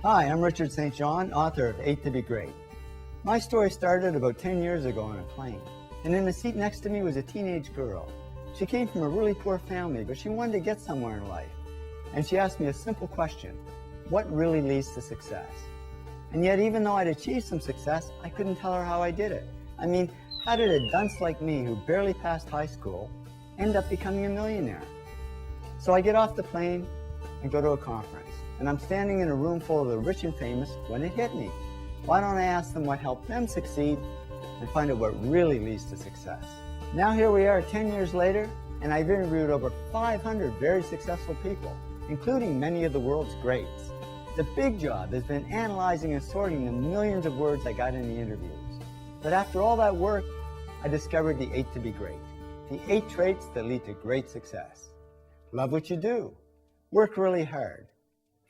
Hi, I'm Richard St. John, author of 8 to Be Great. My story started about 10 years ago on a plane, and in the seat next to me was a teenage girl. She came from a really poor family, but she wanted to get somewhere in life. And she asked me a simple question: what really leads to success? And yet, even though I'd achieved some success, I couldn't tell her how I did it. I mean, how did a dunce like me, who barely passed high school, end up becoming a millionaire? So I get off the plane and go to a conference, and I'm standing in a room full of the rich and famous when it hit me. Why don't I ask them what helped them succeed and find out what really leads to success? Now here we are 10 years later, and I've interviewed over 500 very successful people, including many of the world's greats. The big job has been analyzing and sorting the millions of words I got in the interviews. But after all that work, I discovered the 8 to be great, the 8 traits that lead to great success. Love what you do. Work really hard.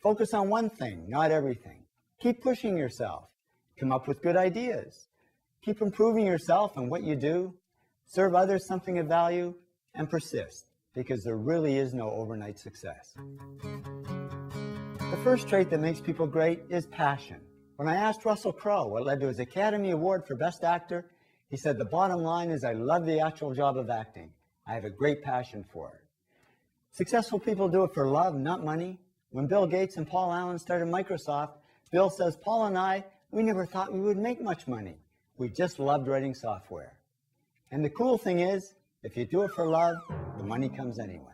Focus on one thing, not everything. Keep pushing yourself. Come up with good ideas. Keep improving yourself and what you do. Serve others something of value, and persist, because there really is no overnight success. The first trait that makes people great is passion. When I asked Russell Crowe what led to his Academy Award for Best Actor, he said, "The bottom line is I love the actual job of acting. I have a great passion for it." Successful people do it for love, not money. When Bill Gates and Paul Allen started Microsoft, Bill says, "Paul and I, we never thought we would make much money. We just loved writing software." And the cool thing is, if you do it for love, the money comes anyway.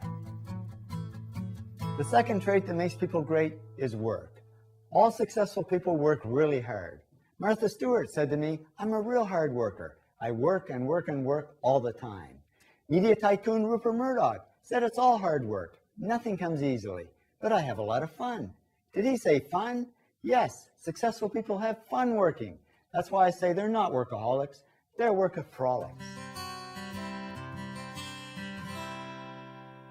The second trait that makes people great is work. All successful people work really hard. Martha Stewart said to me, "I'm a real hard worker. I work and work and work all the time." Media tycoon Rupert Murdoch said it's all hard work. Nothing comes easily, but I have a lot of fun. Did he say fun? Yes, successful people have fun working. That's why I say they're not workaholics, they're workaholics.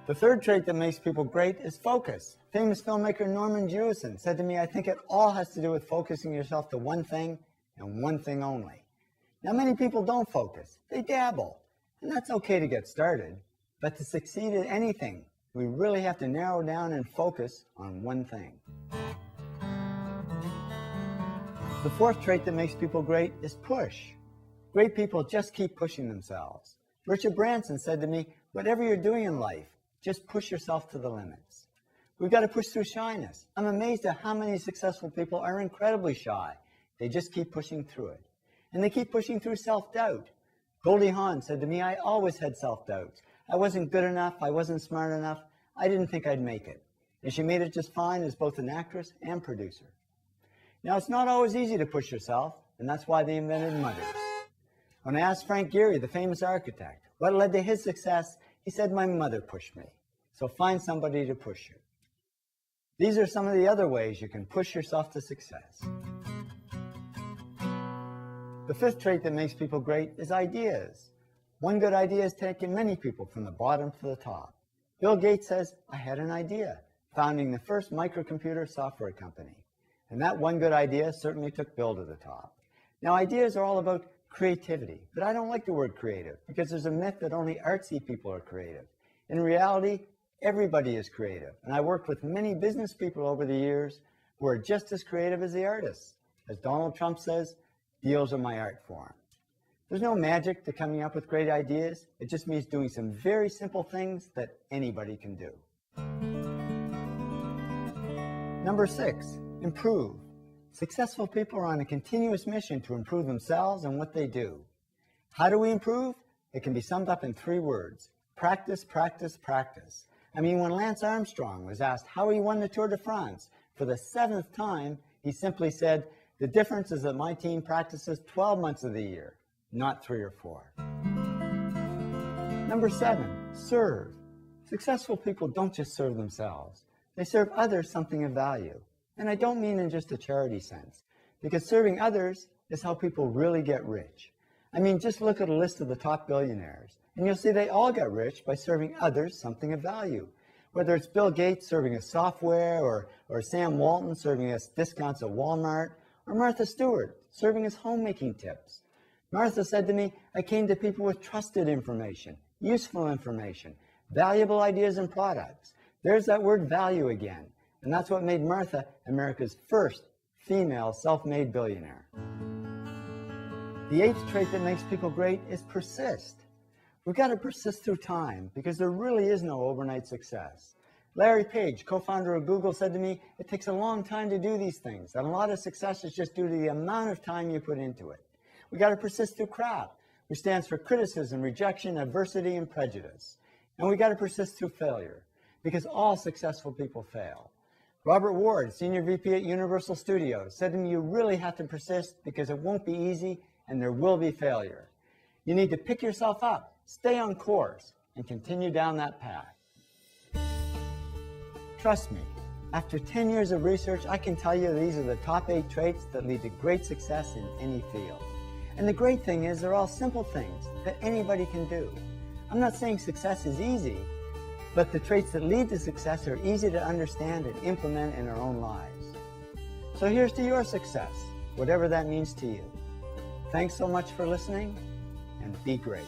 The third trait that makes people great is focus. Famous filmmaker Norman Jewison said to me, "I think it all has to do with focusing yourself to one thing and one thing only." Now, many people don't focus. They dabble. And that's okay to get started. But to succeed at anything, we really have to narrow down and focus on one thing. The fourth trait that makes people great is push. Great people just keep pushing themselves. Richard Branson said to me, "Whatever you're doing in life, just push yourself to the limits." We've got to push through shyness. I'm amazed at how many successful people are incredibly shy. They just keep pushing through it. And they keep pushing through self-doubt. Goldie Hawn said to me, "I always had self-doubts. I wasn't good enough. I wasn't smart enough. I didn't think I'd make it." And she made it just fine as both an actress and producer. Now, it's not always easy to push yourself, and that's why they invented mothers. When I asked Frank Gehry, the famous architect, what led to his success, he said, "My mother pushed me." So find somebody to push you. These are some of the other ways you can push yourself to success. The fifth trait that makes people great is ideas. One good idea has taken many people from the bottom to the top. Bill Gates says, "I had an idea," founding the first microcomputer software company. And that one good idea certainly took Bill to the top. Now, ideas are all about creativity, but I don't like the word creative because there's a myth that only artsy people are creative. In reality, everybody is creative, and I worked with many business people over the years who are just as creative as the artists. As Donald Trump says, "Deals are my art form." There's no magic to coming up with great ideas. It just means doing some very simple things that anybody can do. Number 6, improve. Successful people are on a continuous mission to improve themselves and what they do. How do we improve? It can be summed up in 3 words: practice, practice, practice. I mean, when Lance Armstrong was asked how he won the Tour de France for the 7th time, he simply said, "The difference is that my team practices 12 months of the year, not 3 or 4. Number 7, serve. Successful people don't just serve themselves. They serve others something of value. And I don't mean in just a charity sense, because serving others is how people really get rich. I mean, just look at a list of the top billionaires, and you'll see they all got rich by serving others something of value. Whether it's Bill Gates serving us software, or Sam Walton serving us discounts at Walmart, or Martha Stewart serving us homemaking tips. Martha said to me, "I came to people with trusted information, useful information, valuable ideas and products." There's that word value again. And that's what made Martha America's first female self-made billionaire. The 8th trait that makes people great is persist. We've got to persist through time because there really is no overnight success. Larry Page, co-founder of Google, said to me, it takes a long time to do these things, and a lot of success is just due to the amount of time you put into it. We've got to persist through crap, which stands for criticism, rejection, adversity, and prejudice. And we've got to persist through failure because all successful people fail. Robert Ward, Senior VP at Universal Studios, said to me, you really have to persist because it won't be easy and there will be failure. You need to pick yourself up, stay on course, and continue down that path. Trust me, after 10 years of research, I can tell you these are the top 8 traits that lead to great success in any field. And the great thing is they're all simple things that anybody can do. I'm not saying success is easy, but the traits that lead to success are easy to understand and implement in our own lives. So here's to your success, whatever that means to you. Thanks so much for listening, and be great.